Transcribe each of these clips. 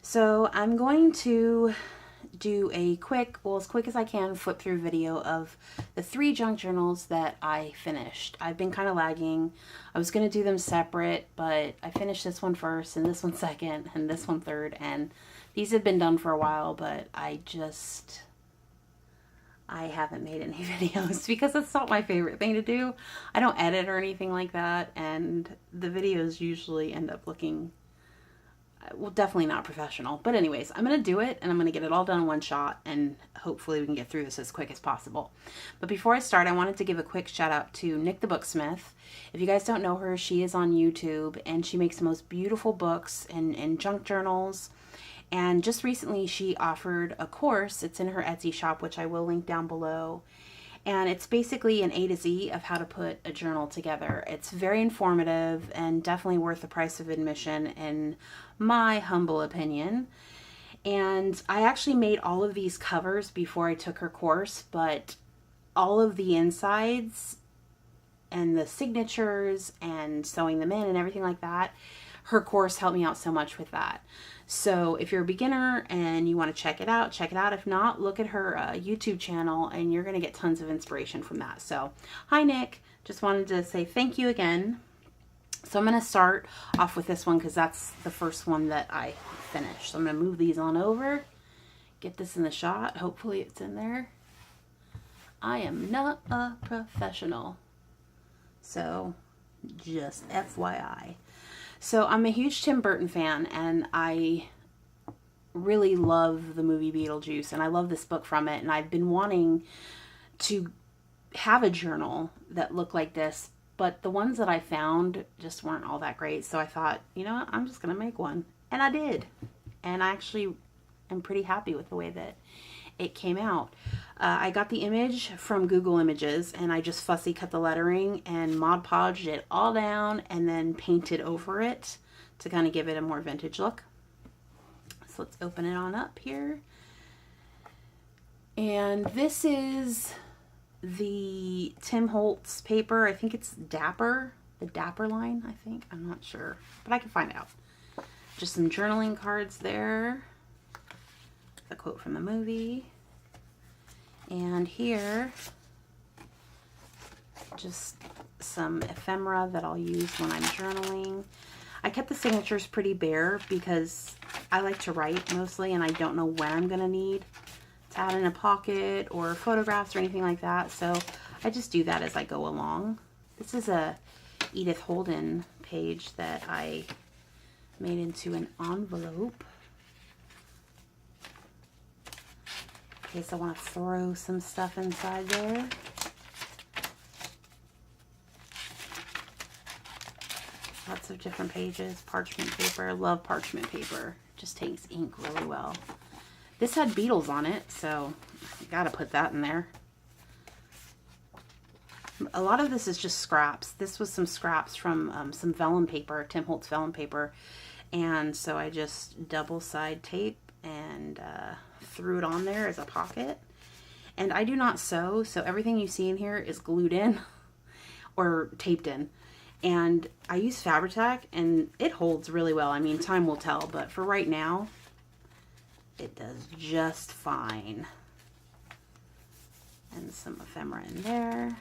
So I'm going to do a quick, well, as quick as I can, flip through video of the 3 junk journals that I finished. I've been kind of lagging. I was going to do them separate, but I finished this one first and this one second and this one third, and these have been done for a while, but I haven't made any videos because it's not my favorite thing to do. I don't edit or anything like that, and the videos usually end up looking, well, definitely not professional. But anyways, I'm going to do it, and I'm going to get it all done in one shot, and hopefully we can get through this as quick as possible. But before I start, I wanted to give a quick shout out to Nick the Booksmith. If you guys don't know her, she is on YouTube, and she makes the most beautiful books and junk journals. And just recently she offered a course. It's in her Etsy shop, which I will link down below. And it's basically an A to Z of how to put a journal together. It's very informative and definitely worth the price of admission in my humble opinion. And I actually made all of these covers before I took her course, but all of the insides and the signatures and sewing them in and everything like that, her course helped me out so much with that. So if you're a beginner and you want to check it out, check it out. If not, look at her YouTube channel and you're going to get tons of inspiration from that. So hi, Nick. Just wanted to say thank you again. So I'm going to start off with this one because that's the first one that I finished. So I'm going to move these on over, get this in the shot. Hopefully it's in there. I am not a professional, so just FYI. So I'm a huge Tim Burton fan, and I really love the movie Beetlejuice, and I love this book from it, and I've been wanting to have a journal that looked like this, but the ones that I found just weren't all that great, so I thought, you know what, I'm just going to make one. And I did, and I actually am pretty happy with the way that it came out. I got the image from Google Images, and I just fussy cut the lettering and Mod Podged it all down and then painted over it to kind of give it a more vintage look. So let's open it on up here. And this is the Tim Holtz paper. I think it's Dapper, the Dapper line, I think. I'm not sure, but I can find out. Just some journaling cards there. A quote from the movie. And here, just some ephemera that I'll use when I'm journaling. I kept the signatures pretty bare because I like to write mostly, and I don't know when I'm going to need to add in a pocket or photographs or anything like that. So I just do that as I go along. This is a Edith Holden page that I made into an envelope. In case I want to throw some stuff inside there. Lots of different pages. Parchment paper. I love parchment paper. Just takes ink really well. This had Beatles on it, so I gotta put that in there. A lot of this is just scraps. This was some scraps from some vellum paper, Tim Holtz vellum paper. And so I just double side tape and threw it on there as a pocket. And I do not sew, so everything you see in here is glued in or taped in. And I use Fabri-Tac, and it holds really well. I mean, time will tell, but for right now, it does just fine. And some ephemera in there.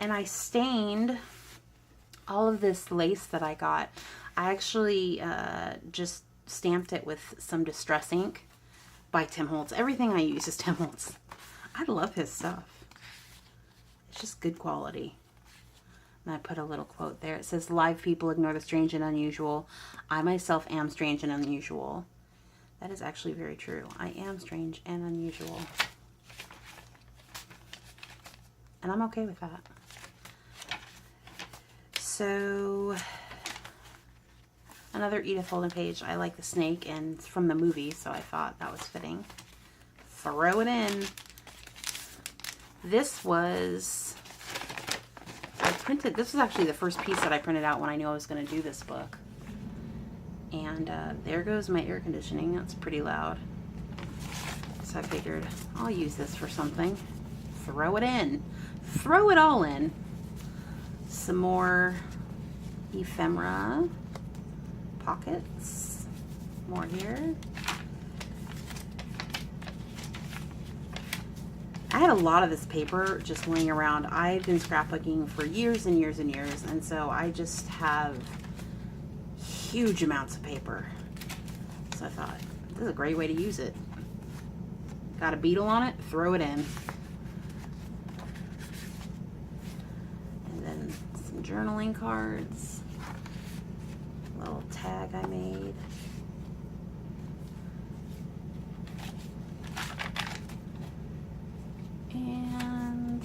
And I stained all of this lace that I got. I actually just stamped it with some Distress ink by Tim Holtz. Everything I use is Tim Holtz. I love his stuff. It's just good quality. And I put a little quote there. It says, "Live people ignore the strange and unusual. I myself am strange and unusual." That is actually very true. I am strange and unusual. And I'm okay with that. So, another Edith Holden page. I like the snake, and it's from the movie, so I thought that was fitting. Throw it in. This was, this was actually the first piece that I printed out when I knew I was going to do this book. And there goes my air conditioning. That's pretty loud. So I figured I'll use this for something. throw it in. Throw it all in. Some more ephemera pockets. More here. I had a lot of this paper just laying around. I've been scrapbooking for years and years and years, and so I just have huge amounts of paper. So I thought, this is a great way to use it. Got a beetle on it, throw it in. And then some journaling cards. A little tag I made. And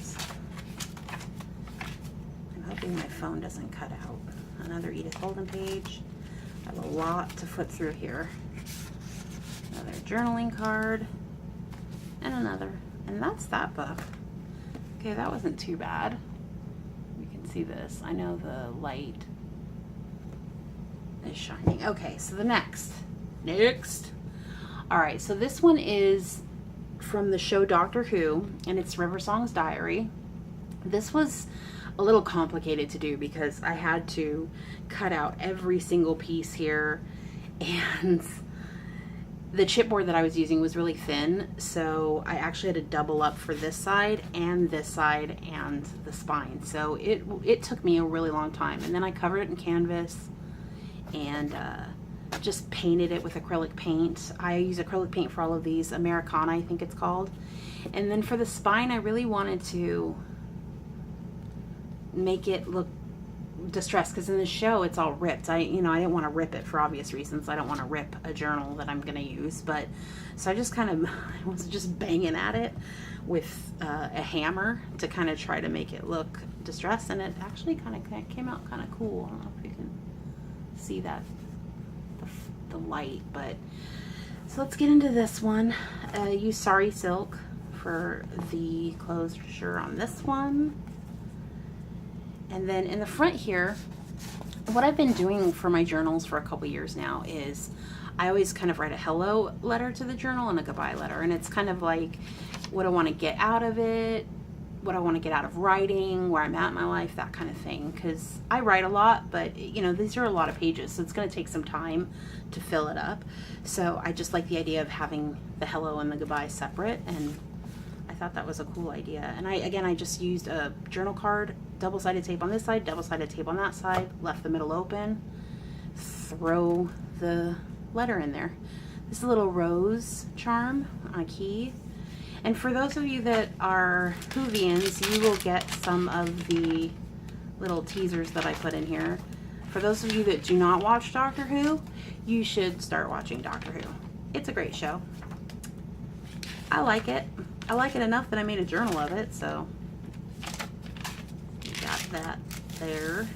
I'm hoping my phone doesn't cut out. Another Edith Holden page. I have a lot to foot through here. Another journaling card. And another. And that's that book. Okay, that wasn't too bad. You can see this. I know the light is shining. Okay, so the next. All right, so this one is from the show Doctor Who, and it's River Song's Diary. This was a little complicated to do because I had to cut out every single piece here, and the chipboard that I was using was really thin, so I actually had to double up for this side and the spine. So it took me a really long time, and then I covered it in canvas and just painted it with acrylic paint. I use acrylic paint for all of these, Americana I think it's called. And then for the spine, I really wanted to make it look distressed, because in the show it's all ripped. I didn't want to rip it for obvious reasons. I don't want to rip a journal that I'm going to use, but so I just kind of I was just banging at it with a hammer to kind of try to make it look distressed, and it actually kind of came out kind of cool. I don't know if you can see that, the light, but so let's get into this one. Use Sari silk for the closure on this one. And then in the front here, what I've been doing for my journals for a couple years now is I always kind of write a hello letter to the journal and a goodbye letter. And it's kind of like what I want to get out of it, what I want to get out of writing, where I'm at in my life, that kind of thing. Because I write a lot, but these are a lot of pages, so it's going to take some time to fill it up. So I just like the idea of having the hello and the goodbye separate, and I thought that was a cool idea. And I just used a journal card, double-sided tape on this side, double-sided tape on that side, left the middle open, throw the letter in there. This is a little rose charm on a key. And for those of you that are Whovians, you will get some of the little teasers that I put in here. For those of you that do not watch Doctor Who, you should start watching Doctor Who. It's a great show. I like it. I like it enough that I made a journal of it, so you got that there.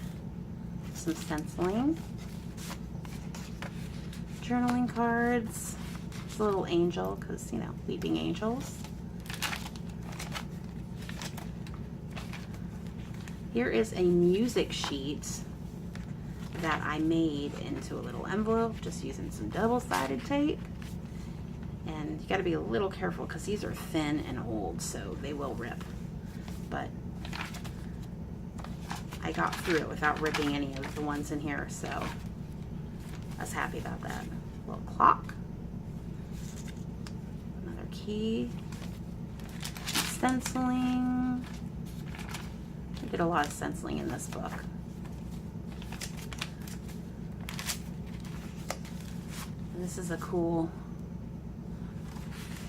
Some stenciling. Journaling cards. It's a little angel, because, weeping angels. Here is a music sheet that I made into a little envelope, just using some double-sided tape. And you got to be a little careful because these are thin and old, so they will rip. But I got through it without ripping any of the ones in here, so I was happy about that. A little clock. Another key. Stenciling. I did a lot of stenciling in this book. And this is a cool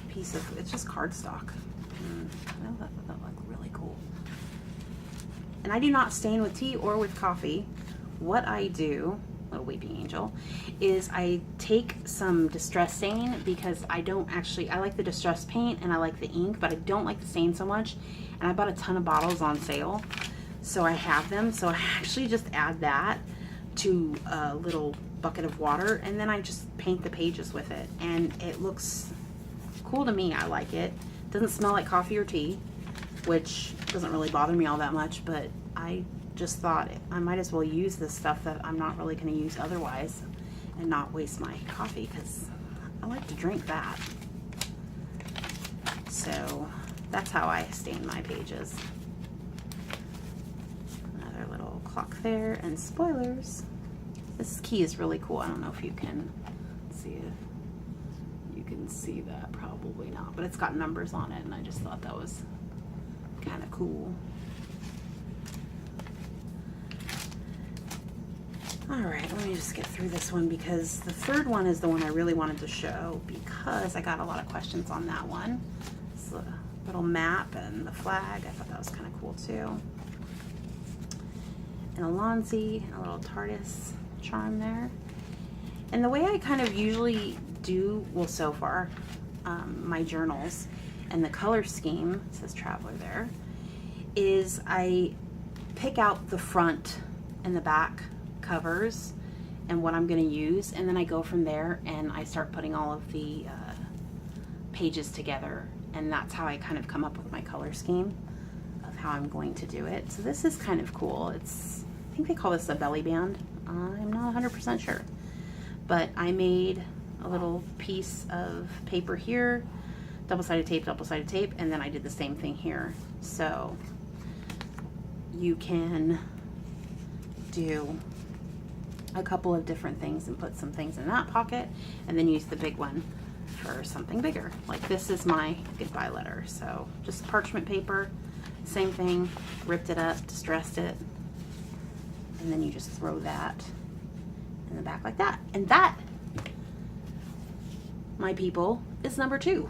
piece of, it's just cardstock. I thought that looked really cool. And I do not stain with tea or with coffee. What I do, little weeping angel, is I take some distress stain, because I like the distress paint and I like the ink, but I don't like the stain so much. And I bought a ton of bottles on sale, so I have them. So I actually just add that to a little bucket of water, and then I just paint the pages with it, and it looks cool to me. I like it. Doesn't smell like coffee or tea, which doesn't really bother me all that much, but I just thought I might as well use this stuff that I'm not really going to use otherwise and not waste my coffee, because I like to drink that. So that's how I stain my pages. Another little clock there, and spoilers. This key is really cool. I don't know if you can see it. You can see that, probably not, but it's got numbers on it, and I just thought that was kind of cool. All right, let me just get through this one because the third one is the one I really wanted to show because I got a lot of questions on that one. It's a little map and the flag. I thought that was kind of cool too. And a Lonzi, and a little TARDIS charm there. And the way I kind of usually do, well, so far, my journals and the color scheme, it says Traveler there, is I pick out the front and the back covers and what I'm going to use, and then I go from there and I start putting all of the pages together, and that's how I kind of come up with my color scheme of how I'm going to do it. So this is kind of cool. It's, I think they call this a belly band. I'm not 100% sure, but I made a little piece of paper here, double-sided tape, and then I did the same thing here. So you can do a couple of different things and put some things in that pocket, and then use the big one for something bigger. Like this is my goodbye letter. So just parchment paper, same thing, ripped it up, distressed it, and then you just throw that in the back like that. And that, my people, is number 2.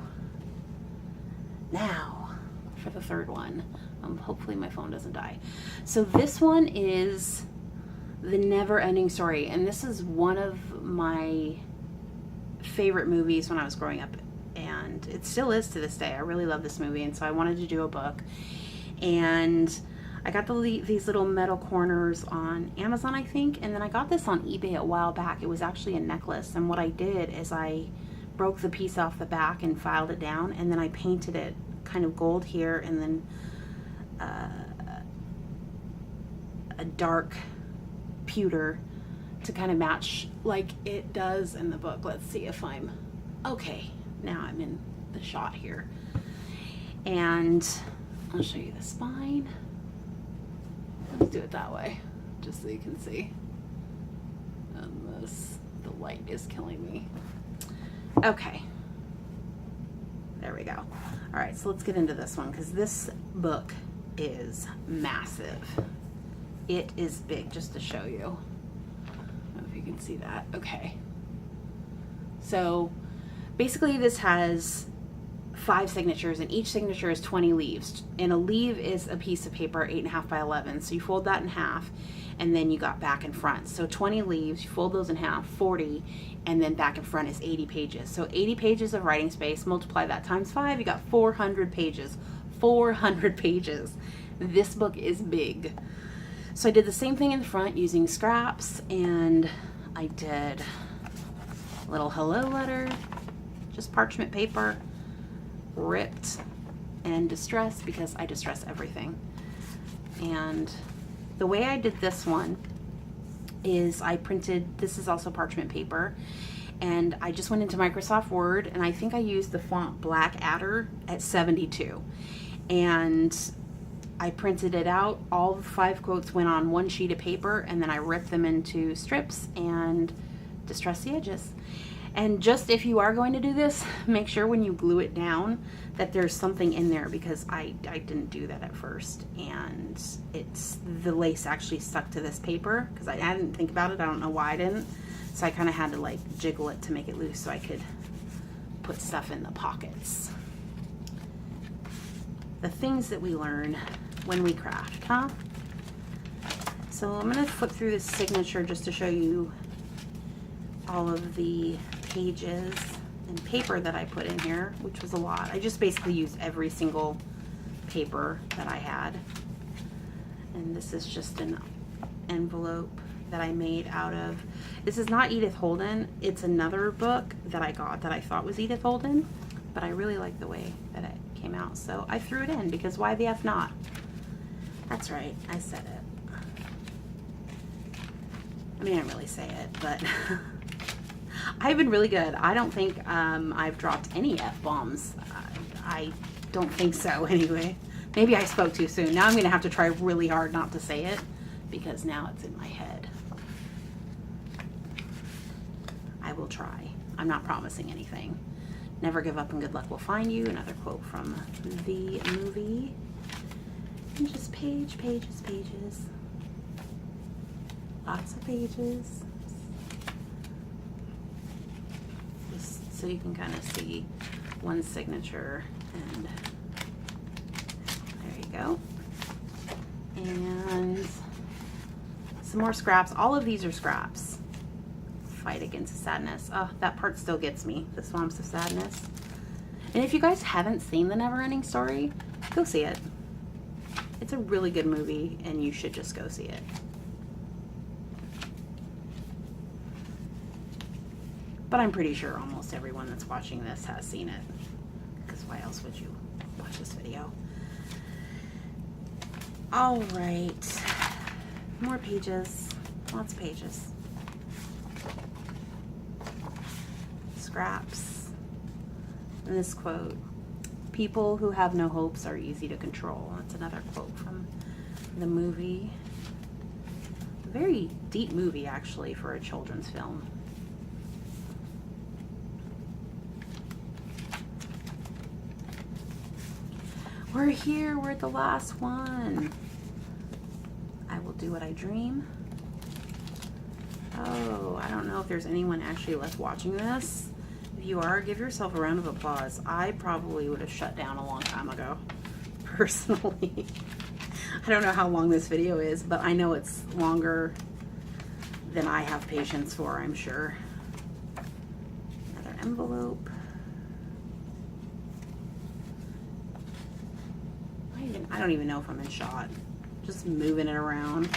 Now for the third one. Hopefully my phone doesn't die. So this one is The Neverending Story, and this is one of my favorite movies when I was growing up, and it still is to this day. I really love this movie, and so I wanted to do a book, and I got these little metal corners on Amazon, I think, and then I got this on eBay a while back. It was actually a necklace, and what I did is I broke the piece off the back and filed it down, and then I painted it kind of gold here, and then a dark pewter to kind of match like it does in the book. Let's see if I'm okay. Now I'm in the shot here, and I'll show you the spine. Let's do it that way just so you can see. And this, the light is killing me. Okay, there we go. All right, so let's get into this one because this book is massive. It is big, just to show you. I don't know if you can see that. Okay. So basically this has 5 signatures, and each signature is 20 leaves. And a leaf is a piece of paper 8.5 by 11. So you fold that in half, and then you got back and front. So 20 leaves, you fold those in half, 40, and then back and front is 80 pages. So 80 pages of writing space, multiply that times 5, you got 400 pages. 400 pages. This book is big. So I did the same thing in the front using scraps, and I did a little hello letter, just parchment paper, ripped and distressed because I distress everything. And the way I did this one is I printed, this is also parchment paper, and I just went into Microsoft Word, and I think I used the font Blackadder at 72. And I printed it out. All 5 quotes went on one sheet of paper, and then I ripped them into strips and distressed the edges. And just if you are going to do this, make sure when you glue it down that there's something in there, because I didn't do that at first, and the lace actually stuck to this paper because I didn't think about it. I don't know why I didn't. So I kind of had to like jiggle it to make it loose so I could put stuff in the pockets. The things that we learn when we craft, huh? So I'm going to flip through this signature just to show you all of the pages and paper that I put in here, which was a lot. I just basically used every single paper that I had. And this is just an envelope that I made out of, this is not Edith Holden, it's another book that I got that I thought was Edith Holden, but I really like the way that it came out, so I threw it in because why the F not? That's right, I said it. I mean, I didn't really say it, but I've been really good. I don't think I've dropped any F-bombs. I don't think so anyway. Maybe I spoke too soon. Now I'm going to have to try really hard not to say it because now it's in my head. I will try. I'm not promising anything. Never give up and good luck will find you. Another quote from the movie. And just pages. Lots of pages. Just so you can kind of see one signature. And there you go. And some more scraps. All of these are scraps. Fight against sadness. Oh, that part still gets me. The Swamps of Sadness. And if you guys haven't seen The Neverending Story, go see it. It's a really good movie, and you should just go see it. But I'm pretty sure almost everyone that's watching this has seen it. Because why else would you watch this video? All right. More pages. Lots of pages. Scraps. And this quote, people who have no hopes are easy to control. That's another quote from the movie. A very deep movie, actually, for a children's film. We're here. We're at the last one. I will do what I dream. Oh, I don't know if there's anyone actually left watching this. If you are, give yourself a round of applause. I probably would have shut down a long time ago, personally. I don't know how long this video is, but I know it's longer than I have patience for, I'm sure. Another envelope. I don't even know if I'm in shot. Just moving it around.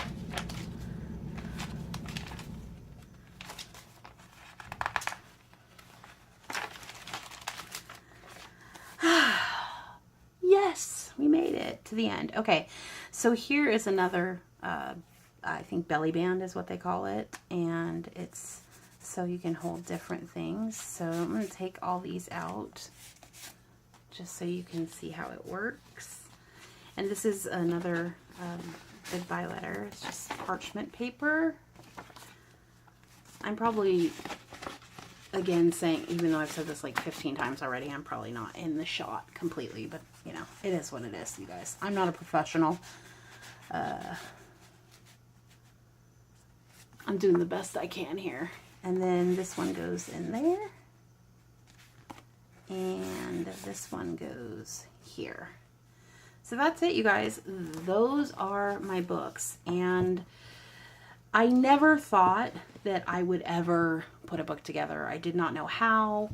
Yes, we made it to the end. Okay, so here is another, I think belly band is what they call it. And it's so you can hold different things. So I'm going to take all these out just so you can see how it works. And this is another goodbye letter. It's just parchment paper. I'm probably, again, saying, even though I've said this like 15 times already, I'm probably not in the shot completely. But, you know, it is what it is, you guys. I'm not a professional. I'm doing the best I can here. And then this one goes in there. And this one goes here. So that's it, you guys. Those are my books. And I never thought that I would ever put a book together. I did not know how,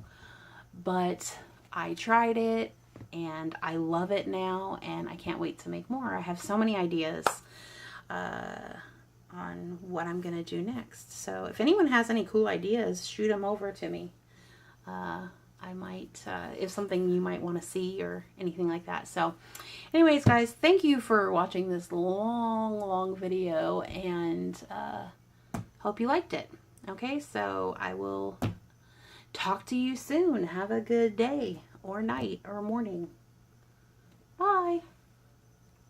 but I tried it and I love it now and I can't wait to make more. I have so many ideas on what I'm going to do next. So if anyone has any cool ideas, shoot them over to me. I might, if something you might want to see or anything like that. So anyways, guys, thank you for watching this long video and hope you liked it. Okay, so I will talk to you soon. Have a good day or night or morning. Bye.